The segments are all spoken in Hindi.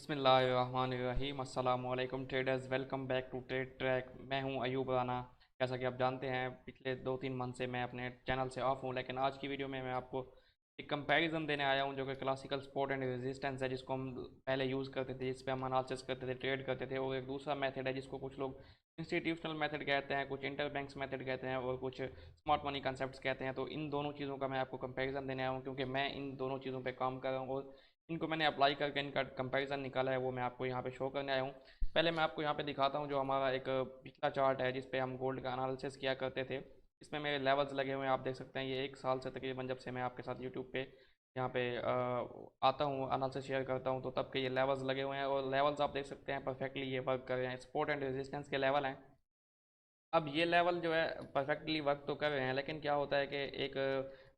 बिस्मिल्लाहिर्रहमानिर्रहीम अस्सलामुअलैकुम traders, welcome back to Trade Track. मैं हूं अयूब राना। जैसा कि आप जानते हैं, पिछले 2-3 मंथ से मैं अपने चैनल से ऑफ हूं, लेकिन आज की वीडियो में मैं आपको एक कंपैरिजन देने आया हूं जो कि क्लासिकल सपोर्ट एंड रेजिस्टेंस है, जिसको हम पहले यूज़ करते थे, जिस पे हम एनालिसिस करते थे, ट्रेड करते थे। और एक दूसरा मेथड है जिसको कुछ लोग इंस्टीट्यूशनल मेथड कहते हैं, कुछ इंटरबैंक्स मेथड कहते हैं और कुछ स्मार्ट मनी कंसेप्ट कहते हैं। तो इन दोनों चीज़ों का मैं आपको कंपैरिजन देने आया हूँ, क्योंकि मैं इन दोनों चीज़ों पर काम कर रहा हूँ और इनको मैंने अप्लाई करके इनका कंपैरिजन निकाला है, वो मैं आपको यहाँ पे शो करने आया हूँ। पहले मैं आपको यहाँ पे दिखाता हूँ जो हमारा एक पिछला चार्ट है, जिस पे हम गोल्ड का एनालिसिस किया करते थे। इसमें मेरे लेवल्स लगे हुए हैं, आप देख सकते हैं। ये 1 साल से तकरीबन, जब से मैं आपके साथ यूट्यूब पे यहाँ पे आता हूँ, एनालिसिस शेयर करता हूँ, तो तब के ये लेवल्स लगे हुए हैं और लेवल्स आप देख सकते हैं परफेक्टली ये वर्क कर रहे हैं। सपोर्ट एंड रेजिस्टेंस के लेवल हैं। अब ये लेवल जो है परफेक्टली वर्क तो कर रहे हैं, लेकिन क्या होता है कि एक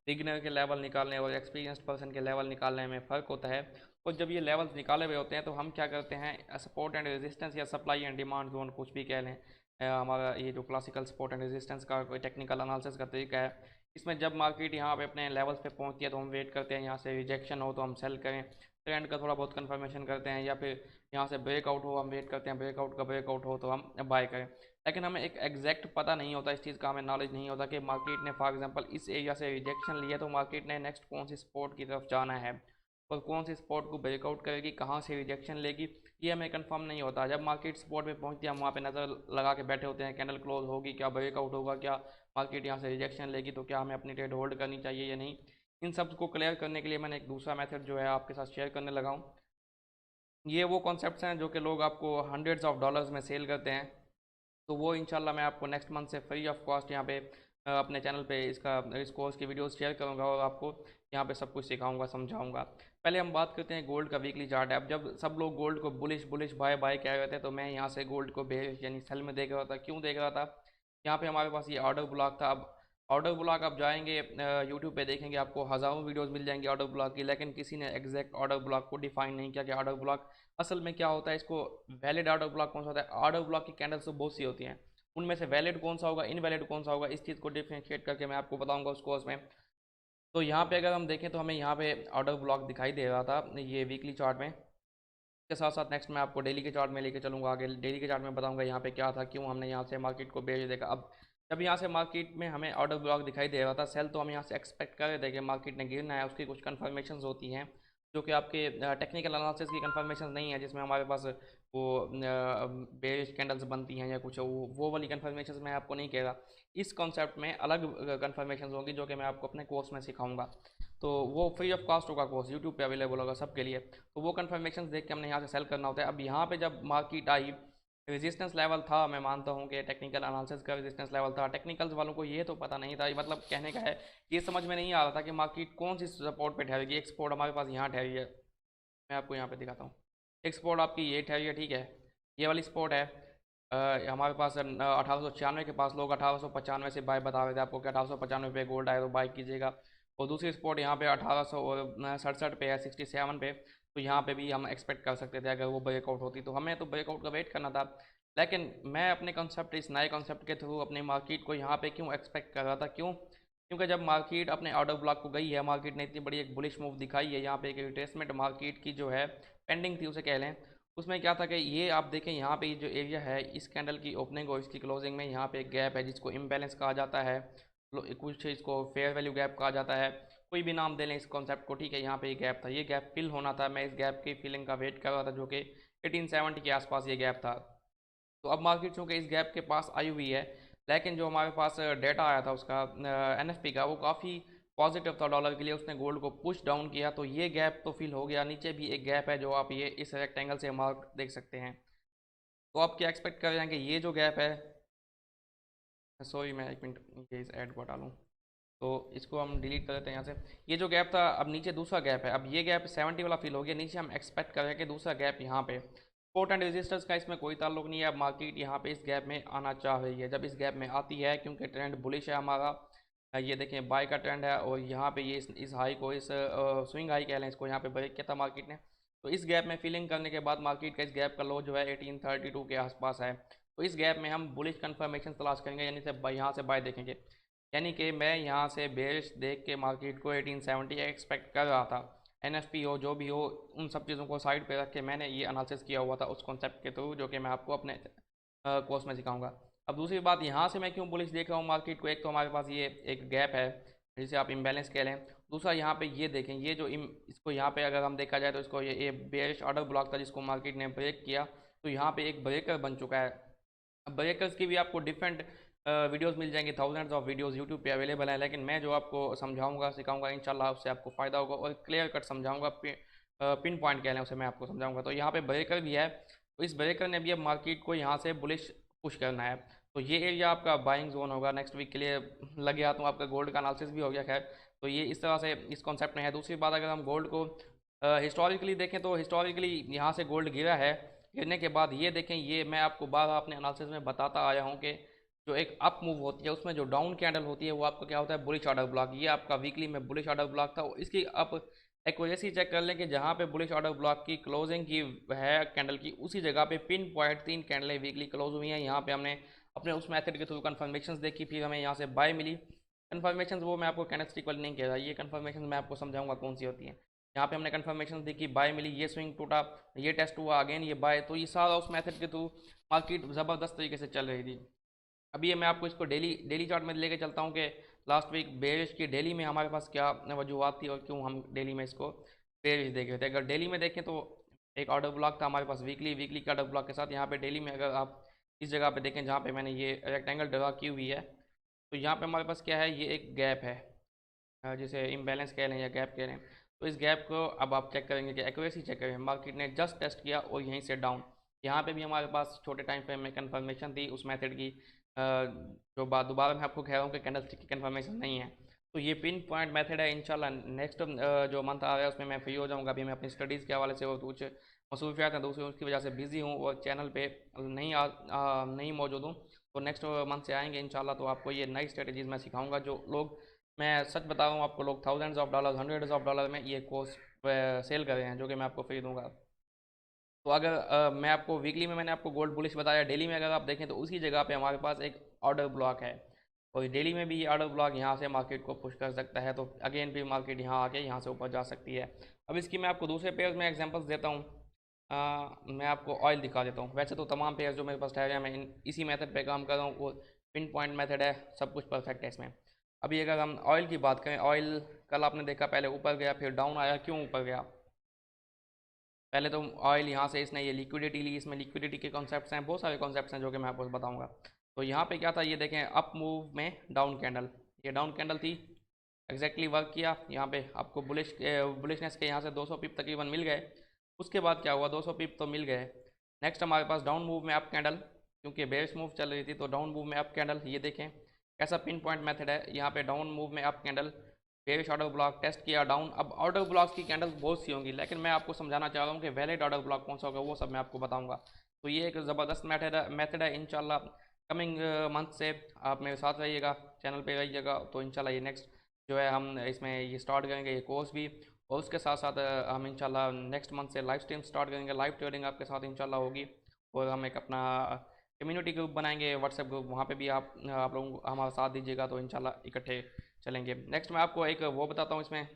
बिगिनर के लेवल निकालने और एक्सपीरियंस्ड पर्सन के लेवल निकालने में फ़र्क होता है। और जब ये लेवल्स निकाले हुए होते हैं तो हम क्या करते हैं, सपोर्ट एंड रेजिस्टेंस या सप्लाई एंड डिमांड जोन कुछ भी कह लें, हमारा ये जो क्लासिकल सपोर्ट एंड रेजिस्टेंस का कोई टेक्निकल एनालिसिस का तरीका है, इसमें जब मार्केट यहाँ पे अपने लेवल्स पे पहुँचती है तो हम वेट करते हैं, यहाँ से रिजेक्शन हो तो हम सेल करें, ट्रेंड का थोड़ा बहुत कन्फर्मेशन करते हैं, या फिर यहाँ से ब्रेकआउट हो हम वेट करते हैं, ब्रेकआउट हो तो हम बाय करें। लेकिन हमें एक एग्जैक्ट पता नहीं होता, इस चीज़ का हमें नॉलेज नहीं होता कि मार्केट ने फॉर एग्जांपल इस एरिया से रिजेक्शन लिया तो मार्केट ने नेक्स्ट कौन सी स्पॉट की तरफ जाना है और कौन सी स्पॉट को ब्रेकआउट करेगी, कहाँ से रिजेक्शन लेगी, ये हमें कंफर्म नहीं होता। जब मार्केट स्पॉट पे पहुंचती है हम वहाँ पे नज़र लगा के बैठे होते हैं, कैंडल क्लोज होगी क्या, ब्रेकआउट होगा क्या, मार्केट यहाँ से रिजेक्शन लेगी तो क्या हमें अपनी ट्रेड होल्ड करनी चाहिए या नहीं। इन सब को क्लियर करने के लिए मैंने एक दूसरा मेथड जो है आपके साथ शेयर करने लगा हूँ। ये वो कॉन्सेप्ट्स हैं जो कि लोग आपको हंड्रेड्स ऑफ डॉलर्स में सेल करते हैं, तो वो इंशाल्लाह मैं आपको नेक्स्ट मंथ से फ्री ऑफ कॉस्ट यहाँ पे अपने चैनल पे इस कोर्स की वीडियोस शेयर करूँगा और आपको यहाँ पे सब कुछ सिखाऊंगा, समझाऊंगा। पहले हम बात करते हैं गोल्ड का वीकली चार्ट। अब जब सब लोग गोल्ड को बुलिश बुलिश बाय बाय कह रहे थे, तो मैं यहाँ से गोल्ड को बेरिश यानी सेल में देख रहा था। क्यों देख रहा था? यहाँ पे हमारे पास ये ऑर्डर ब्लॉक था। अब ऑर्डर ब्लॉक आप जाएंगे यूट्यूब पे देखेंगे, आपको हज़ारों वीडियोस मिल जाएंगी ऑर्डर ब्लॉक की, लेकिन किसी ने एग्जैक्ट ऑर्डर ब्लॉक को डिफाइन नहीं किया कि ऑर्डर ब्लॉक असल में क्या होता है। इसको वैलिड ऑर्डर ब्लॉक कौन सा होता है? ऑर्डर ब्लॉक की कैंडल्स तो बहुत सी होती हैं, उनमें से वैलिड कौन सा होगा, इनवैलिड कौन सा होगा, इस चीज़ को डिफ्रेंशिएट करके मैं आपको बताऊंगा उस कोर्स में। तो यहाँ पे अगर हम देखें तो हमें यहाँ पे ऑर्डर ब्लॉक दिखाई दे रहा था ये वीकली चार्ट में। के साथ साथ नेक्स्ट मैं आपको डेली के चार्ट में लेके चलूँगा, आगे डेली के चार्ट में बताऊँगा यहाँ पे क्या था, क्यों हमने यहाँ से मार्केट को बेच देखा। अब जब यहाँ से मार्केट में हमें ऑर्डर ब्लॉक दिखाई दे रहा था सेल, तो हम यहाँ से एक्सपेक्ट कर रहे थे कि मार्केट ने गिरना है। उसकी कुछ कन्फर्मेशन होती हैं जो कि आपके टेक्निकल एनालिसिस की कन्फर्मेशन नहीं है, जिसमें हमारे पास वो बेरिश कैंडल्स बनती हैं या कुछ वो वाली कन्फर्मेशन मैं आपको नहीं कह रहा। इस कॉन्सेप्ट में अलग कन्फर्मेशन होंगी जो कि मैं आपको अपने कोर्स में सिखाऊंगा। तो वो फ्री ऑफ कॉस्ट होगा, कोर्स यूट्यूब पे अवेलेबल होगा सबके लिए। तो वो कन्फर्मेशन देख के हमने यहाँ से सेल करना होता है। अब यहाँ पे जब मार्केट आई, रेजिस्टेंस लेवल था, मैं मानता हूँ कि टेक्निकल एनालिसिस का रेजिस्टेंस लेवल था। टेक्निकल्स वालों को ये तो पता नहीं था, मतलब कहने का है ये समझ में नहीं आ रहा था कि मार्केट कौन सी सपोर्ट पे ठहरेगी। एक सपोर्ट हमारे पास यहाँ ठहरी है, मैं आपको यहाँ पे दिखाता हूँ। एक स्पॉट आपकी ये ठहरी है, ठीक है, ये वाली स्पॉट है। हमारे पास 1896 के पास लोग 1895 से बाय बता रहे थे आपको कि 1895 पे गोल्ड आए तो बाय कीजिएगा। और दूसरी स्पॉट यहाँ पे 1867 पे है, 67 पे। तो यहाँ पे भी हम एक्सपेक्ट कर सकते थे अगर वो ब्रेकआउट होती, तो हमें तो ब्रेकआउट का वेट करना था। लेकिन मैं अपने कॉन्सेप्ट, इस नए कॉन्सेप्ट के थ्रू अपनी मार्केट को यहाँ पे क्यों एक्सपेक्ट कर रहा था, क्यों? क्योंकि जब मार्केट अपने ऑर्डर ब्लॉक को गई है, मार्केट ने इतनी बड़ी एक बुलिश मूव दिखाई है, यहाँ पे एक रिट्रेसमेंट मार्केट की जो है पेंडिंग थी उसे कह लें। उसमें क्या था कि ये आप देखें यहाँ पे जो एरिया है, इस कैंडल की ओपनिंग और इसकी क्लोजिंग में यहाँ पे एक गैप है जिसको इम्बैलेंस कहा जाता है, कुछ इसको फेयर वैल्यू गैप कहा जाता है, कोई भी नाम दे लें इस कॉन्सेप्ट को, ठीक है। यहाँ पे ये गैप था, ये गैप फिल होना था, मैं इस गैप की फिलिंग का वेट कर रहा था, जो कि 1870 के आसपास ये गैप था। तो अब मार्केट चूँकि इस गैप के पास आई हुई है, लेकिन जो हमारे पास डेटा आया था उसका एनएफपी का, वो काफ़ी पॉजिटिव था डॉलर के लिए, उसने गोल्ड को पुश डाउन किया। तो ये गैप तो फिल हो गया, नीचे भी एक गैप है जो आप ये इस रेक्टेंगल से मार्क देख सकते हैं। तो आप क्या एक्सपेक्ट कर रहे हैं कि ये जो गैप है, सॉरी मैं एक मिनट ये इस ऐड को हटा लूँ, तो इसको हम डिलीट कर देते हैं यहाँ से। ये जो गैप था, अब नीचे दूसरा गैप है, अब ये गैप 70 वाला फिल हो गया, नीचे हम एक्सपेक्ट कर रहे हैं कि दूसरा गैप यहाँ पे। सपोर्ट एंड रेजिस्टेंस का इसमें कोई ताल्लुक नहीं है। अब मार्केट यहाँ पे इस गैप में आना चाह रही है, जब इस गैप में आती है, क्योंकि ट्रेंड बुलिश है हमारा, ये देखें बाय का ट्रेंड है, और यहाँ पे ये इस हाई को, इस स्विंग हाई कह लें इसको, यहाँ पे ब्रेक किया था मार्केट ने। तो इस गैप में फिलिंग करने के बाद मार्केट का इस गैप का लो जो है 1832 के आसपास है। तो इस गैप में हम बुलिश कन्फर्मेशन तलाश करेंगे, यानी से यहाँ से बाय देखेंगे। यानी कि मैं यहाँ से बेरिश देख के मार्केट को 1870 एक्सपेक्ट कर रहा था, एनएफपी हो, जो भी हो, उन सब चीज़ों को साइड पे रख के मैंने ये एनालिसिस किया हुआ था उस कॉन्सेप्ट के थ्रू, जो कि मैं आपको अपने कोर्स में सिखाऊंगा। अब दूसरी बात, यहाँ से मैं क्यों बुलिश देख रहा हूँ मार्केट को, एक तो हमारे पास ये एक गैप है जिसे आप इम्बैलेंस कह लें। दूसरा यहाँ पे ये देखें, ये जो इसको यहाँ पे अगर हम देखा जाए तो इसको ये बेयरिश ऑर्डर ब्लॉक था जिसको मार्केट ने ब्रेक किया, तो यहाँ पे एक ब्रेकर बन चुका है। अब ब्रेकर्स की भी आपको डिफरेंट वीडियोस मिल जाएंगी, थाउजेंड्स ऑफ वीडियोस यूट्यूब पे अवेलेबल है, लेकिन मैं जो आपको समझाऊंगा सिखाऊंगा इंशाल्लाह उससे आपको फ़ायदा होगा और क्लियर कट समझाऊंगा, पिन पॉइंट कह लें उसे मैं आपको समझाऊंगा। तो यहाँ पे ब्रेकर भी है, तो इस ब्रेकर ने भी अब मार्केट को यहाँ से बुलिश पुश करना है, तो ये एरिया आपका बाइंग जोन होगा नेक्स्ट वीक के लिए। लगे हाथों आपका गोल्ड का एनालिसिस भी हो गया खैर, तो ये इस तरह से इस कॉन्सेप्ट में है। दूसरी बात, अगर हम गोल्ड को हिस्टोरिकली देखें तो हिस्टोरिकली यहाँ से गोल्ड गिरा है, गिरने के बाद ये देखें, ये मैं आपको बार अपने एनालिसिस में बताता आया हूँ कि जो एक अप मूव होती है उसमें जो डाउन कैंडल होती है वो आपका क्या होता है, बुलिश ऑर्डर ब्लॉक। ये आपका वीकली में बुलिश ऑर्डर ब्लॉक था, और इसकी आप एक्यूरेसी चेक कर लें कि जहाँ पे बुलिश ऑर्डर ब्लॉक की क्लोजिंग की है कैंडल की, उसी जगह पे पिन पॉइंट 3 कैंडलें वीकली क्लोज हुई हैं। यहाँ पे हमने अपने उस मेथड के थ्रू कन्फर्मेशन देखी, फिर हमें यहाँ से बाय मिली। कन्फर्मेशन वो मैं आपको कैंडलस्टिक वाली नहीं कह रहा, ये कन्फर्मेशन मैं आपको समझाऊंगा कौन सी होती है। यहाँ पे हमने कन्फर्मेशन देखी, बाय मिली, ये स्विंग टूटा, ये टेस्ट हुआ, अगेन ये बाय, तो ये सारा उस मेथड के थ्रू मार्केट ज़बरदस्त तरीके से चल रही थी। अभी ये मैं आपको इसको डेली डेली चार्ट में लेके चलता हूँ कि लास्ट वीक बेरिश की डेली में हमारे पास क्या वजूहत थी और क्यों हम डेली में इसको बेरिश देख रहे थे। अगर डेली में देखें तो एक ऑर्डर ब्लॉक था हमारे पास वीकली वीकली के ऑर्डर ब्लॉक के साथ। यहाँ पे डेली में अगर आप इस जगह पे देखें जहाँ पे मैंने ये रेक्टेंगल ड्रा की हुई है, तो यहाँ पे हमारे पास क्या है, ये एक गैप है, जिसे इम्बैलेंस कह लें या गैप कह लें। तो इस गैप को अब आप चेक करेंगे कि एक्यूरेसी चेक करेंगे, मार्केट ने जस्ट टेस्ट किया और यहीं से डाउन। यहाँ पे भी हमारे पास छोटे टाइम फ्रेम में कंफर्मेशन थी उस मेथड की, जो बात दोबारा मैं आपको कह रहा हूँ कि कैंडल स्टिक की कंफर्मेशन नहीं है। तो ये पिन पॉइंट मेथड है, इंशाल्लाह नेक्स्ट जो मंथ आ रहा है उसमें मैं फ्री हो जाऊँगा। अभी मैं अपनी स्टडीज़ के हवाले से और कुछ मसरूफियात हैं दूसरी, उसकी वजह से बिज़ी हूँ और चैनल पे नहीं मौजूद हूँ। तो नेक्स्ट मंथ से आएंगे इंशाल्लाह, तो आपको ये नई स्ट्रेटजीज़ मैं सिखाऊंगा। जो लोग, मैं सच बता रहा हूँ आपको, लोग thousands of dollar hundreds of dollar में ये कोर्स सेल कर रहे हैं, जो कि मैं आपको फ्री दूंगा। तो अगर मैं आपको वीकली में मैंने आपको गोल्ड बुलिश बताया, डेली में अगर आप देखें तो उसी जगह पे हमारे पास एक ऑर्डर ब्लॉक है, और डेली में भी ये ऑर्डर ब्लॉक यहाँ से मार्केट को पुश कर सकता है, तो अगेन भी मार्केट यहाँ आके यहाँ से ऊपर जा सकती है। अब इसकी मैं आपको दूसरे पेयर्स में एग्जांपल्स देता हूँ। मैं आपको ऑयल दिखा देता हूँ। वैसे तो तमाम पेयर्स जो मेरे पास ठहरे हैं, मैं इसी मेथड पे काम कर रहा हूँ, वो पिन पॉइंट मेथड है, सब कुछ परफेक्ट है इसमें। अभी अगर हम ऑयल की बात करें, ऑयल कल आपने देखा पहले ऊपर गया फिर डाउन आया, क्यों ऊपर गया? पहले तो ऑयल यहाँ से इसने ये लिक्विडिटी ली, इसमें लिक्विडिटी के कॉन्सेप्ट्स हैं, बहुत सारे कॉन्सेप्ट्स हैं जो कि मैं आपको बताऊंगा। तो यहाँ पे क्या था, ये देखें अप मूव में डाउन कैंडल, ये डाउन कैंडल थी, एग्जैक्टली वर्क किया। यहाँ पे आपको बुलिशनेस के यहाँ से 200 पिप तकरीबन मिल गए। उसके बाद क्या हुआ, 200 पिप तो मिल गए। नेक्स्ट हमारे पास डाउन मूव में अप कैंडल, क्योंकि बेयरिश मूव चल रही थी, तो डाउन मूव में अप कैंडल, ये देखें कैसा पिन पॉइंट मेथड है। यहाँ पे डाउन मूव में up candle, bearish order block test किया डाउन। अब ऑर्डर ब्लॉक्स की कैंडल्स बहुत सी होंगी, लेकिन मैं आपको समझाना चाह रहा हूँ कि वैलिड ऑर्डर ब्लॉक कौन सा होगा, वो सब मैं आपको बताऊँगा। तो ये एक ज़बरदस्त मेथड है इंशाल्लाह। कमिंग मंथ से आप मेरे साथ रहिएगा, चैनल पे रहिएगा, तो इंशाल्लाह ये नेक्स्ट जो है हम इसमें ये स्टार्ट करेंगे ये कोर्स भी, और उसके साथ साथ हम इंशाल्लाह नेक्स्ट मंथ से लाइव स्ट्रीम स्टार्ट करेंगे, लाइव ट्रेडिंग आपके साथ इंशाल्लाह होगी। और हम एक अपना कम्युनिटी ग्रुप बनाएंगे, व्हाट्सएप ग्रुप, वहाँ पे भी आप लोग हमारा साथ दीजिएगा, तो इंशाल्लाह इकट्ठे चलेंगे। नेक्स्ट मैं आपको एक वो बताता हूँ, इसमें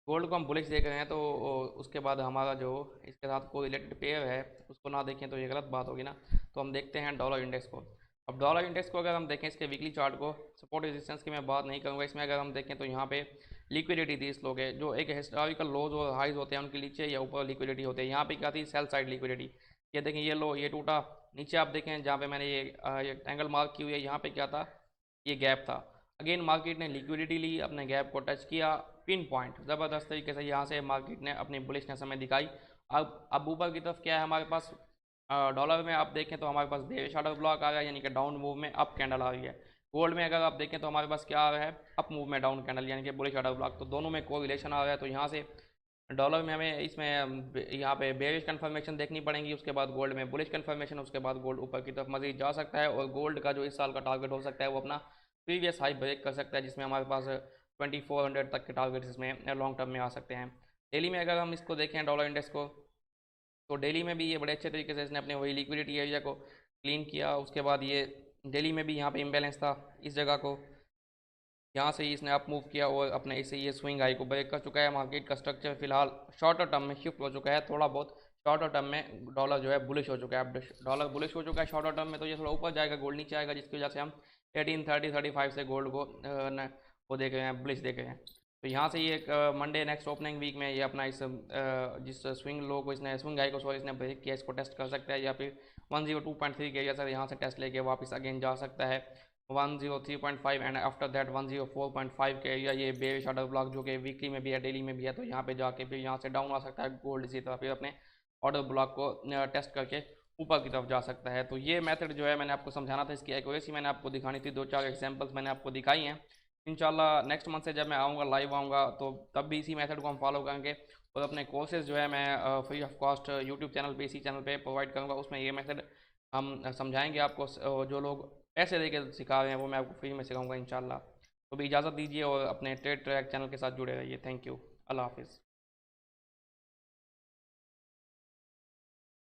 गोल्ड को हम बुलिश देख रहे हैं, तो उसके बाद हमारा जो इसके साथ कोई रिलेटेड पेयर है उसको ना देखें तो ये गलत बात होगी ना। तो हम देखते हैं डॉलर इंडेक्स को। अब डॉलर इंडेक्स को अगर हम देखें, इसके वीकली चार्ट को, सपोर्ट रेजिस्टेंस की मैं बात नहीं करूँगा, इसमें अगर हम देखें तो यहाँ पे लिक्विडिटी थी इस लोग है, जो एक हिस्टोरिकल लोज और हाइज होते हैं उनके नीचे या ऊपर लिक्विडिटी होते हैं। यहाँ पे क्या थी, सेल साइड लिक्विडिटी। ये देखें ये लो, ये टूटा। नीचे आप देखें जहाँ पे मैंने ये एंगल मार्क की हुई है, यहाँ पे क्या था, ये गैप था। अगेन मार्केट ने लिक्विडिटी ली, अपने गैप को टच किया, पिन पॉइंट ज़बरदस्त तरीके से यहाँ से मार्केट ने अपनी बुलिशनेस हमें दिखाई। अब ऊपर की तरफ क्या है हमारे पास, डॉलर में आप देखें तो हमारे पास बेरिश ऑर्डर ब्लॉक आ रहा है, यानी कि डाउन मूव में अप कैंडल आ रही है। गोल्ड में अगर आप देखें तो हमारे पास क्या आ रहा है, अप मूव में डाउन कैंडल, यानी कि बुलिश ऑर्डर ब्लॉक, तो दोनों में कोरिलेशन आ रहा है। तो यहाँ से डॉलर में हमें इसमें यहाँ पे बेरिश कन्फर्मेशन देखनी पड़ेंगी, उसके बाद गोल्ड में बुलिश कन्फर्मेशन, उसके बाद गोल्ड ऊपर की तरफ मजीद जा सकता है, और गोल्ड का जो इस साल का टारगेट हो सकता है वो अपना प्रीवियस हाई ब्रेक कर सकता है, जिसमें हमारे पास 2400 तक के टारगेट्स इसमें लॉन्ग टर्म में आ सकते हैं। डेली में अगर हम इसको देखें डॉलर इंडेक्स को, तो डेली में भी ये बड़े अच्छे तरीके से इसने अपने वही लिक्विडिटी एरिया को क्लीन किया। उसके बाद ये डेली में भी यहाँ पे इम्बैलेंस था इस जगह को, यहाँ से ही इसने अप मूव किया और अपने इसे ये स्विंग हाई को ब्रेक कर चुका है। मार्केट का स्ट्रक्चर फिलहाल शॉर्टर टर्म में शिफ्ट हो चुका है, थोड़ा बहुत शॉर्टर टर्म में डॉलर जो है बुलिश हो चुका है। अब डॉलर बुलिश हो चुका है शॉर्टर टर्म में, तो ये थोड़ा ऊपर जाएगा, गोल्ड नीचे आएगा, जिसकी वजह से हम 1830-35 से गोल्ड को वो देख रहे हैं, बुलिश देख रहे हैं। तो यहाँ से ये मंडे नेक्स्ट ओपनिंग वीक में ये अपना इस जिस स्विंग लो को इसने स्विंग हाई को सॉरी इसने ब्रेक किया, इसको टेस्ट कर सकता है, या फिर 102.3 के एरिया से यहाँ से टेस्ट लेके वापस अगेन जा सकता है 103.5 एंड आफ्टर दैट 104.5 के एरिया। ये बेयरिश ऑर्डर ब्लॉक जो कि वीकली में भी है, डेली में भी है, तो यहाँ पे जाके फिर यहाँ से डाउन आ सकता है गोल्ड इसी तरह, फिर अपने ऑर्डर ब्लॉक को टेस्ट करके ऊपर की तरफ जा सकता है। तो ये मेथड जो है मैंने आपको समझाना था, इसकी एक्यूरेसी मैंने आपको दिखानी थी, 2-4 एग्जांपल्स मैंने आपको दिखाई हैं। इंशाल्लाह नेक्स्ट मंथ से जब मैं आऊँगा लाइव आऊँगा तो तब भी इसी मेथड को हम फॉलो करेंगे, और अपने कोर्सेज जो है मैं free of cost YouTube channel पे, इसी चैनल पे प्रोवाइड करूँगा। उसमें ये मेथड हम समझाएंगे आपको, जो लोग पैसे दे के सिखा रहे हैं वो मैं आपको फ्री में सिखाऊंगा इंशाल्लाह। तो भी इजाज़त दीजिए और अपने ट्रेड ट्रैक चैनल के साथ जुड़े रहिए। थैंक यू, अल्लाह हाफिज़।